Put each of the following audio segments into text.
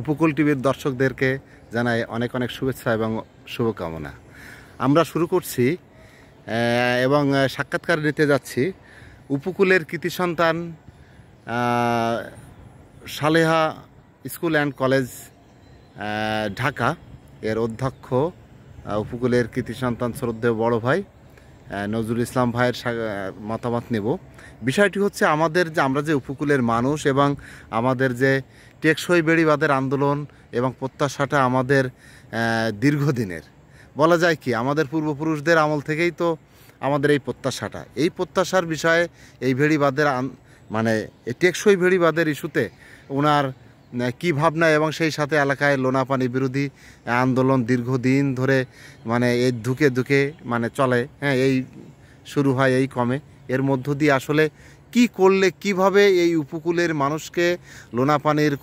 উপকূল টিভির দর্শকদেরকে জানাই অনেক অনেক শুভেচ্ছা এবং শুভকামনা। আমরা শুরু করছি এবং সাক্ষাৎকার নিতে যাচ্ছি উপকূলের কৃতি সন্তান Saleha school and college Dhaka এর অধ্যক্ষ উপকূলের কৃতি সন্তান শ্রদ্ধেয় বড় ভাই নজরুল ইসলাম ভাইয়ের মতামত নেব। বিষয়টি হচ্ছে আমরা যে উপকূলের মানুষ এবং আমাদের যে টেকসই বেড়িবাঁধের আন্দোলন এবং প্রত্যাশাটা আমাদের দীর্ঘদিনের, বলা যায় কি আমাদের পূর্বপুরুষদের আমল থেকেই তো আমাদের এই প্রত্যাশার বিষয়ে এই বেড়িবাঁধের মানে টেকসই বেড়িবাঁধের ইস্যুতে ওনার কী ভাবনা এবং সেই সাথে এলাকায় লোনা পানি বিরোধী আন্দোলন দীর্ঘদিন ধরে মানে এই ধুকে মানে চলে, হ্যাঁ, এই শুরু হয় এই কমে, এর মধ্য দিয়ে আসলে কি করলে কিভাবে এই উপকূলের মানুষকে লোনা পানির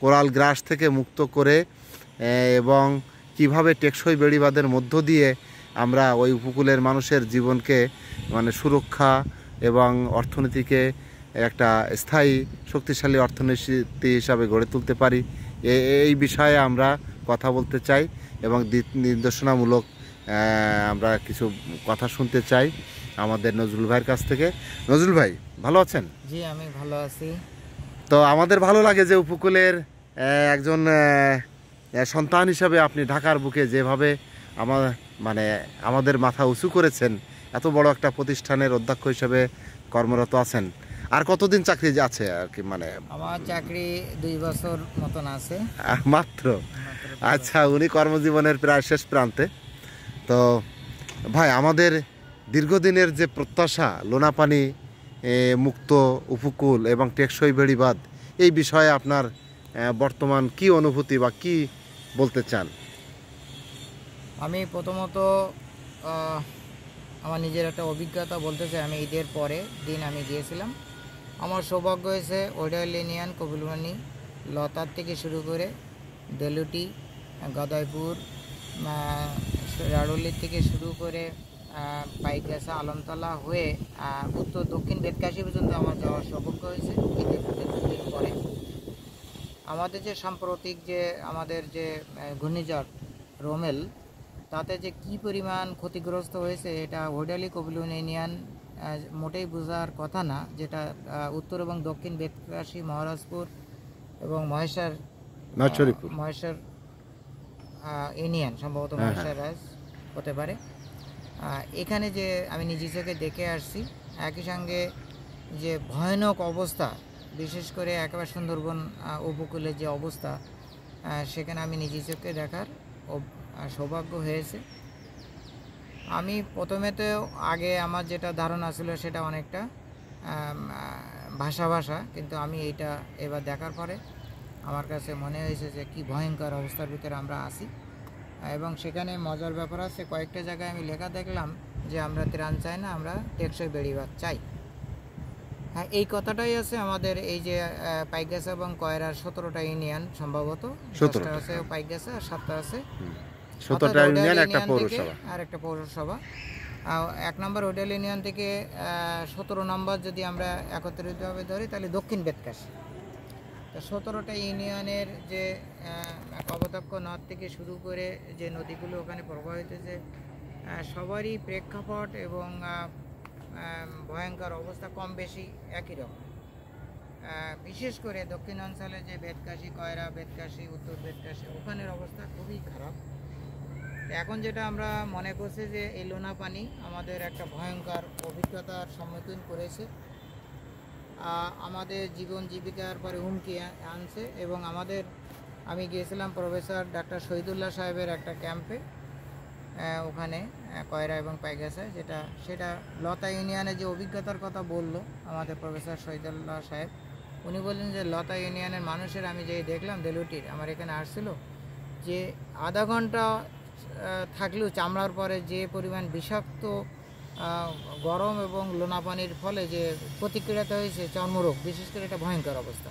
কোরাল গ্রাস থেকে মুক্ত করে এবং কিভাবে টেকসই বেড়িবাঁধের মধ্য দিয়ে আমরা ওই উপকূলের মানুষের জীবনকে মানে সুরক্ষা এবং অর্থনীতিকে একটা স্থায়ী শক্তিশালী অর্থনীতি হিসাবে গড়ে তুলতে পারি, এই বিষয়ে আমরা কথা বলতে চাই এবং নির্দেশনামূলক আমরা কিছু কথা শুনতে চাই আমাদের নজরুল ভাইয়ের কাছ থেকে। নজরুল ভাই ভালো আছেন? জি, আমি ভালো আছি। তো আমাদের ভালো লাগে যে উপকূলের একজন সন্তান হিসাবে আপনি ঢাকার বুকে যেভাবে আমাদের মাথা উঁচু করেছেন, এত বড় একটা প্রতিষ্ঠানের অধ্যক্ষ হিসেবে কর্মরত আছেন। আর কতদিন চাকরি আছে আর কি? মানে আমার চাকরি 2 বছর মতন আছে মাত্র। আচ্ছা, উনি কর্মজীবনের প্রায় শেষ প্রান্তে। তো ভাই, আমাদের দীর্ঘদিনের যে প্রত্যাশা লোনা পানি মুক্ত উপকূল এবং টেকসই বেড়িবাঁধ, এই বিষয়ে আপনার বর্তমান কি অনুভূতি বা কি বলতে চান? আমি প্রথমত আমার নিজের একটা অভিজ্ঞতা বলতে চাই। আমি ঈদের পরে দিন আমি গিয়েছিলাম। আমার সৌভাগ্য হয়েছে ওডাইল ইউনিয়ন, কবিলবাণী, লতার থেকে শুরু করে দেলুটি, গদাইপুর, রাড়ুলি থেকে শুরু করে পাইকগাছা, আলমতলা হয়ে উত্তর দক্ষিণ বেতকাশি পর্যন্ত আমার যাওয়ার সৌভাগ্য হয়েছে ঈদের দিন পরে। আমাদের যে সাম্প্রতিক যে আমাদের যে ঘূর্ণিঝড় রোমেল, তাতে যে কি পরিমাণ ক্ষতিগ্রস্ত হয়েছে এটা ওডালি কবিলুন ইউনিয়ন মোটেই বোঝার কথা না, যেটা উত্তর এবং দক্ষিণ বেতকাশি, মহারাজপুর এবং মহেশ্বর ইউনিয়ন, সম্ভবত মহেশ্বর রাজ হতে পারে। এখানে যে আমি নিজে চোখে দেখে আসছি, একই সঙ্গে যে ভয়ানক অবস্থা, বিশেষ করে একেবারে সুন্দরবন উপকূলের যে অবস্থা, সেখানে আমি নিজে চোখে দেখার সৌভাগ্য হয়েছে। আমি প্রথমে তো আগে আমার যেটা ধারণা ছিল সেটা অনেকটা ভাষা, কিন্তু আমি এইটা এবার দেখার পরে আমার কাছে মনে হয়েছে যে কি ভয়ঙ্কর অবস্থার ভিতরে আমরা আছি। এবং সেখানে মজার ব্যাপার আছে, কয়েকটা জায়গায় আমি লেখা দেখলাম যে আমরা ত্রাণ চাই না, আমরা টেকসই বেড়িবাঁধ চাই। হ্যাঁ, এই কথাটাই আছে আমাদের এই যে পাইকগাছা এবং কয়রার 17টা ইউনিয়ন, সম্ভবত 10টা আছে পাইকগাছা আর 7টা আছে 17টা ইউনিয়ন, একটা পৌরসভা আর একটা পৌরসভা। 1 নম্বর ওডাইল ইউনিয়ন থেকে 17 নম্বর যদি আমরা একত্রিতভাবে ধরি তাহলে দক্ষিণ বেতকাশি। তো 17টা ইউনিয়নের যে কপোতাক্ষ নদ থেকে শুরু করে যে নদীগুলো ওখানে প্রবাহিত হয়েছে, সবারই প্রেক্ষাপট এবং ভয়ঙ্কর অবস্থা কম বেশি একই রকম। বিশেষ করে দক্ষিণ অঞ্চলে যে বেতকাশি, কয়রা, বেতকাশি, উত্তর বেতকাশি, ওখানের অবস্থা খুবই খারাপ। এখন যেটা আমরা মনে করছি যে এই লোনা পানি আমাদের একটা ভয়ঙ্কর অভিজ্ঞতার সম্মুখীন করেছে, আমাদের জীবন জীবিকার পরে হুমকি আনছে। এবং আমি গিয়েছিলাম প্রফেসর ডাক্তার শহীদুল্লাহ সাহেবের একটা ক্যাম্পে, ওখানে কয়রা এবং পাইকগাছায়, সেটা লতা ইউনিয়নের যে অভিজ্ঞতার কথা বললো আমাদের প্রফেসর শহীদুল্লাহ সাহেব, উনি বললেন যে লতা ইউনিয়নের মানুষের আমি যে দেখলাম দেলুটির, আমার এখানে আসছিল, যে আধা ঘন্টা থাকলেও চামড়ার পরে যে পরিমাণ বিষাক্ত গরম এবং লোনা পানির ফলে যে প্রতিক্রিয়াটা হয়েছে চর্মরোগ, বিশেষ করে এটা ভয়ঙ্কর অবস্থা।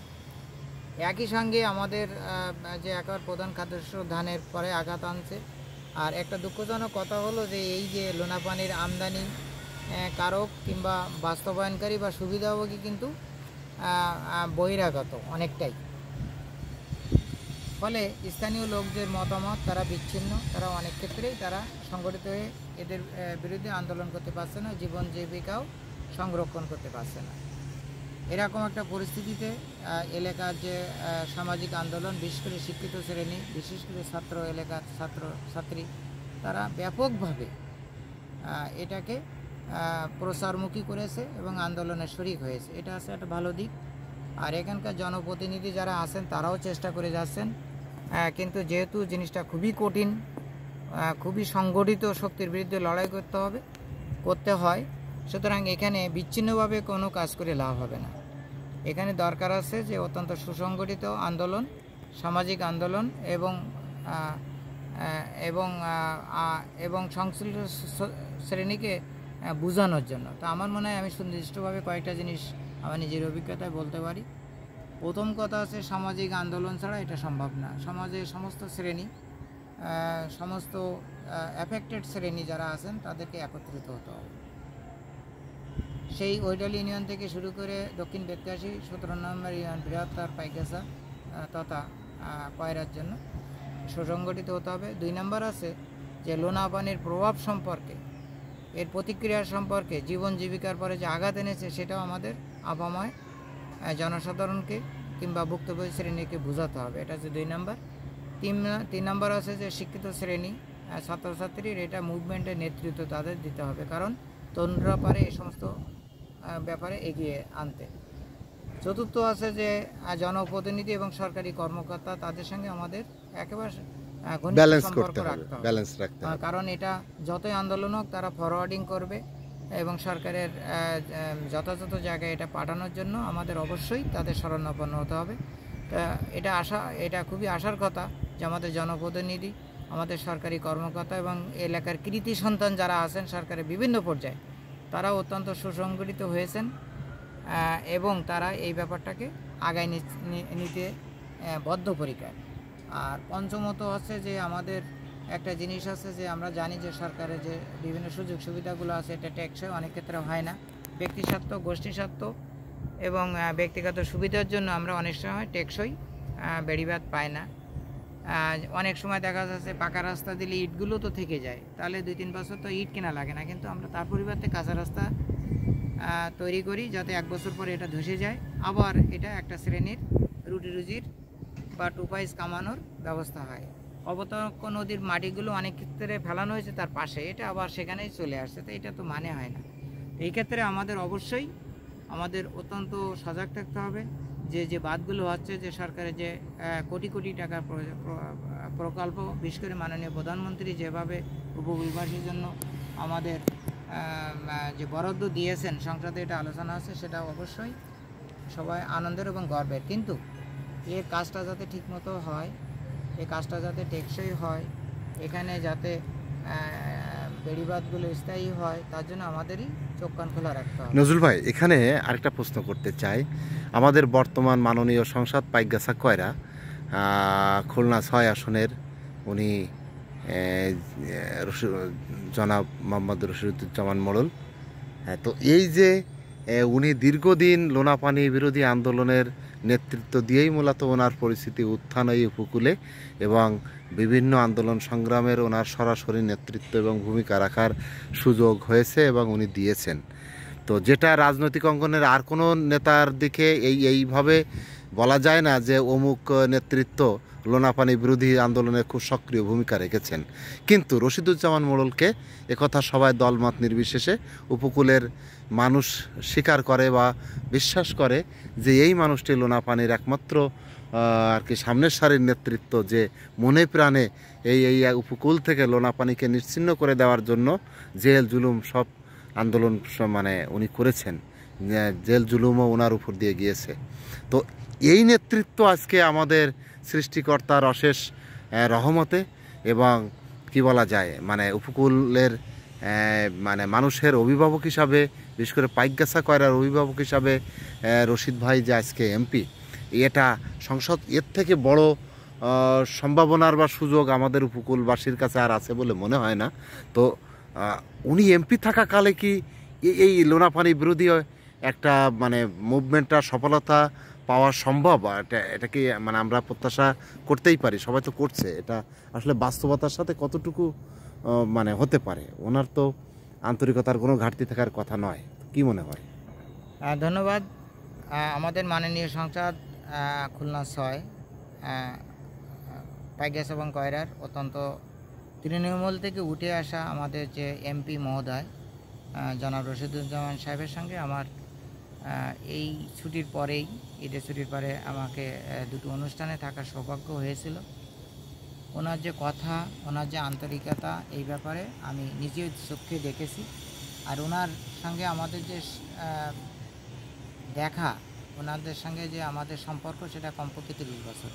একই সঙ্গে আমাদের যে একেবারে প্রধান খাদ্যশস্য ধানের পরে আঘাত আনছে। আর একটা দুঃখজনক কথা হলো যে এই যে লোনা পানির আমদানি কারক কিংবা বাস্তবায়নকারী বা সুবিধাভোগী কিন্তু বহিরাগত অনেকটাই। ফলে স্থানীয় লোকদের মতামত তারা বিচ্ছিন্ন, তারা অনেক ক্ষেত্রেই তারা সংগঠিত হয়ে এদের বিরুদ্ধে আন্দোলন করতে পারছে না, জীবন জীবিকাও সংরক্ষণ করতে পারছে না। এরকম একটা পরিস্থিতিতে এলাকার যে সামাজিক আন্দোলন, বিশেষ করে শিক্ষিত শ্রেণী, বিশেষ করে ছাত্র এলাকার ছাত্রছাত্রী, তারা ব্যাপকভাবে এটাকে প্রসারমুখী করেছে এবং আন্দোলনে শরিক হয়েছে। এটা আছে একটা ভালো দিক। আর এখানকার জনপ্রতিনিধি যারা আছেন তারাও চেষ্টা করে যাচ্ছেন, কিন্তু যেহেতু জিনিসটা খুবই কঠিন, খুবই সংগঠিত শক্তির বিরুদ্ধে লড়াই করতে হয়, সুতরাং এখানে বিচ্ছিন্নভাবে কোনো কাজ করে লাভ হবে না। এখানে দরকার আছে যে অত্যন্ত সুসংগঠিত আন্দোলন, সামাজিক আন্দোলন এবং সংশ্লিষ্ট শ্রেণীকে বোঝানোর জন্য। তো আমার মনে হয় আমি সুনির্দিষ্টভাবে কয়েকটা জিনিস আমার নিজের অভিজ্ঞতায় বলতে পারি। প্রথম কথা আছে, সামাজিক আন্দোলন ছাড়া এটা সম্ভব না। সমাজের সমস্ত শ্রেণী, সমস্ত অ্যাফেক্টেড শ্রেণী যারা আছেন তাদেরকে একত্রিত হতে হবে। সেই ওইডাল ইউনিয়ন থেকে শুরু করে দক্ষিণ বেতগাছি 17 নম্বর ইউনিয়ন বৃহত্তর পাইকগাছা তথা কয়রার জন্য সুসংগঠিত হতে হবে। 2 নম্বর আছে যে লোনা পানির প্রভাব সম্পর্কে, এর প্রতিক্রিয়া সম্পর্কে, জীবন জীবিকার পরে যে আঘাত এনেছে সেটাও আমাদের আপাময় জনসাধারণকে কিংবা ভুক্তভোগী শ্রেণীকে বোঝাতে হবে। এটা হচ্ছে 2 নম্বর। 3 নম্বর আছে যে শিক্ষিত শ্রেণী, ছাত্রছাত্রীর এটা মুভমেন্টের নেতৃত্ব তাদের দিতে হবে, কারণ তরুণরা পারে এই সমস্ত ব্যাপারে এগিয়ে আনতে। 4র্থ আছে যে জনপ্রতিনিধি এবং সরকারি কর্মকর্তা, তাদের সঙ্গে আমাদের একেবারে ব্যালেন্স সম্পর্ক করতে হবে, রাখতে হবে, ব্যালেন্স রাখতে হবে। কারণ এটা যতই আন্দোলন হোক তারা ফরওয়ার্ডিং করবে এবং সরকারের যথাযথ জায়গায় এটা পাঠানোর জন্য আমাদের অবশ্যই তাদের শরণাপন্ন হতে হবে। এটা খুবই আশার কথা যে আমাদের জনপ্রতিনিধি, আমাদের সরকারি কর্মকর্তা এবং এলাকার কৃতি সন্তান যারা আছেন সরকারের বিভিন্ন পর্যায়ে, তারা অত্যন্ত সুসংগঠিত হয়েছেন এবং তারা এই ব্যাপারটাকে আগায় নিতে বদ্ধপরিকর। আর পঞ্চমত হচ্ছে যে আমাদের একটা জিনিস আছে যে আমরা জানি যে সরকারের যে বিভিন্ন সুযোগ সুবিধাগুলো আছে এটা টেকসই অনেক ক্ষেত্রে হয় না। ব্যক্তি স্বার্থ, গোষ্ঠী স্বার্থ এবং ব্যক্তিগত সুবিধার জন্য আমরা অনেক সময় টেকসই বেড়িবাঁধ পাই না। অনেক সময় দেখা যাচ্ছে পাকা রাস্তা দিলে ইটগুলো তো থেকে যায়, তাহলে 2-3 বছর তো ইট কেনা লাগে না, কিন্তু আমরা তার পরিবর্তে কাঁচা রাস্তা তৈরি করি যাতে 1 বছর পরে এটা ধসে যায়, আবার এটা একটা শ্রেণীর রুটি রুজির বা 2 পয়সা কামানোর ব্যবস্থা হয়। অবতরণ নদীর মাটিগুলো অনেক ক্ষেত্রে ফেলানো হয়েছে তার পাশে, এটা আবার সেখানেই চলে আসছে, তো এটা তো মানে হয় না। এই ক্ষেত্রে আমাদের অবশ্যই অত্যন্ত সজাগ থাকতে হবে যে বাঁধগুলো হচ্ছে, যে সরকারের যে কোটি কোটি টাকার প্রকল্প, বিশেষ করে মাননীয় প্রধানমন্ত্রী যেভাবে উপকূলবাসীর জন্য আমাদের যে বরাদ্দ দিয়েছেন, সংসদে এটা আলোচনা আছে, সেটা অবশ্যই সবাই আনন্দের এবং গর্বের। কিন্তু এই কাজটা যাতে ঠিকমতো হয়, এই কাজটা যাতে টেকসই হয়, এখানে যাতে বেড়িবাঁধগুলো স্থায়ী হয়, তার জন্য আমাদেরই চোখ কান খোলা রাখতে হবে। নজরুল ভাই, এখানে আরেকটা প্রশ্ন করতে চাই। আমাদের বর্তমান মাননীয় সংসদ পাইকগাছা কয়রা খুলনা 6 আসনের উনি জনাব মোহাম্মদ রশিদুজ্জামান মোড়ল। তো এই যে উনি দীর্ঘদিন লোনাপানি বিরোধী আন্দোলনের নেতৃত্ব দিয়েই মূলত ওনার পরিস্থিতি উত্থান এই উপকূলে এবং বিভিন্ন আন্দোলন সংগ্রামের ওনার সরাসরি নেতৃত্ব এবং ভূমিকা রাখার সুযোগ হয়েছে এবং উনি দিয়েছেন। তো যেটা রাজনৈতিক অঙ্গনের আর কোনো নেতার দিকে এইভাবে বলা যায় না যে অমুক নেতৃত্ব লোনাপানি বিরোধী আন্দোলনে খুব সক্রিয় ভূমিকা রেখেছেন, কিন্তু রশিদুজ্জামান মোড়লকে একথা সবাই দলমত নির্বিশেষে উপকূলের মানুষ স্বীকার করে বা বিশ্বাস করে যে এই মানুষটি লোনাপানির একমাত্র আর কি সামনের সারির নেতৃত্ব, যে মনে প্রাণে এই উপকূল থেকে লোনাপানিকে নিশ্চিহ্ন করে দেওয়ার জন্য জেল জুলুম সব আন্দোলন মানে উনি করেছেন, জেল জুলুমও ওনার উপর দিয়ে গিয়েছে। তো এই নেতৃত্ব আজকে আমাদের সৃষ্টিকর্তার অশেষ রহমতে এবং কি বলা যায় মানে উপকূলের মানে মানুষের অভিভাবক হিসাবে, বিশেষ করে পাইকগাছা কয়রার অভিভাবক হিসাবে রশিদ ভাই যে আজকে এমপি, এটা সংসদ এর থেকে বড় সম্ভাবনার বা সুযোগ আমাদের উপকূলবাসীর কাছে আর আছে বলে মনে হয় না। তো উনি এমপি থাকাকালে কি এই লোনাপানি বিরোধী একটা মানে মুভমেন্টটা সফলতা পাওয়া সম্ভব? এটা কি মানে আমরা প্রত্যাশা করতেই পারি, সবাই তো করছে, এটা আসলে বাস্তবতার সাথে কতটুকু মানে হতে পারে? ওনার তো আন্তরিকতার কোনো ঘাটতি থাকার কথা নয়, কি মনে হয়? ধন্যবাদ। আমাদের মাননীয় সংসদ খুলনা 6 পাইগাস এবং কয়রার অত্যন্ত তৃণমূল থেকে উঠে আসা আমাদের যে এমপি মহোদয় জনাব রশিদুজ্জামান সাহেবের সঙ্গে আমার এই ছুটির পরেই, ঈদের ছুটির পরে আমাকে দুটো অনুষ্ঠানে থাকার সৌভাগ্য হয়েছিল। ওনার যে কথা, ওনার যে আন্তরিকতা, এই ব্যাপারে আমি নিজের চোখে দেখেছি। আর ওনার সঙ্গে আমাদের যে দেখা, ওনাদের সঙ্গে যে আমাদের সম্পর্ক, সেটা কমপক্ষে 30 বছর।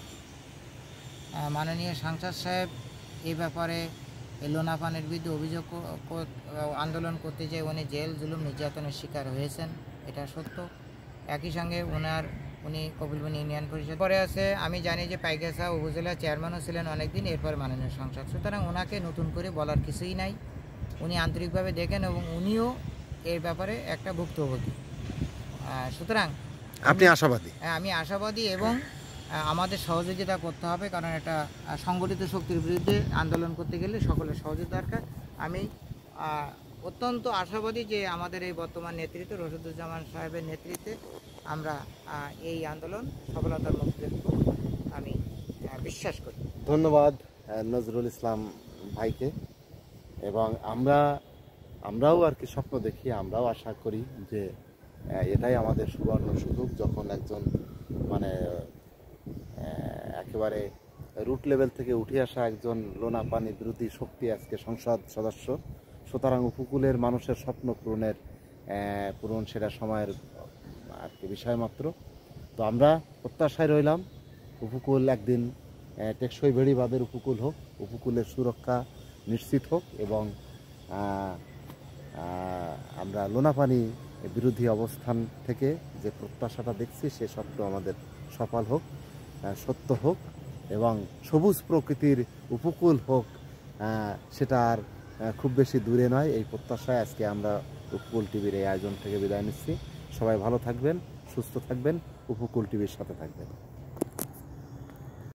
মাননীয় সাংসদ সাহেব এই ব্যাপারে লোনা পানের বিরুদ্ধে অভিযোগ আন্দোলন করতে যেয়ে উনি জেল জুলুম নির্যাতনের শিকার হয়েছেন, এটা সত্য। একই সঙ্গে উনি কপিলবনি ইউনিয়ন পরিষদ পরে আছে। আমি জানি যে পাইগাসা উপজেলা চেয়ারম্যানও ছিলেন অনেকদিন, এরপর মাননীয় সংসদ। সুতরাং ওনাকে নতুন করে বলার কিছুই নাই। উনি আন্তরিকভাবে দেখেন এবং উনিও এর ব্যাপারে একটা ভুক্তভোগী। সুতরাং আপনি আশাবাদী? আমি আশাবাদী এবং আমাদের সহযোগিতা করতে হবে, কারণ এটা সংগঠিত শক্তির বিরুদ্ধে আন্দোলন করতে গেলে সকলের সহযোগিতা দরকার। আমি অত্যন্ত আশাবাদী যে আমাদের এই বর্তমান নেতৃত্ব রশিদুজ্জামান সাহেবের নেতৃত্বে আমরা এই আন্দোলন সফলতার মুখ দেখব, আমি বিশ্বাস করি। ধন্যবাদ নজরুল ইসলাম ভাইকে। এবং আমরাও আর কি স্বপ্ন দেখি, আমরাও আশা করি যে এটাই আমাদের সুবর্ণ সুযোগ, যখন একজন মানে একেবারে রুট লেভেল থেকে উঠে আসা একজন লোনা পানি বিরোধী শক্তি আজকে সংসদ সদস্য। সুতরাং উপকূলের মানুষের স্বপ্ন পূরণ সেটা সময়ের আর কি বিষয় মাত্র। তো আমরা প্রত্যাশায় রইলাম উপকূল একদিন টেকসই বেড়িবাঁধের উপকূল হোক, উপকূলের সুরক্ষা নিশ্চিত হোক, এবং আমরা লোনাপানি বিরোধী অবস্থান থেকে যে প্রত্যাশাটা দেখছি সে স্বপ্ন আমাদের সফল হোক, সত্য হোক, এবং সবুজ প্রকৃতির উপকূল হোক, সেটা আর খুব বেশি দূরে নয়। এই প্রত্যাশায় আজকে আমরা উপকূল টিভির এই আয়োজন থেকে বিদায় নিচ্ছি। সবাই ভালো থাকবেন, সুস্থ থাকবেন, উপকূল টিভির সাথে থাকবেন।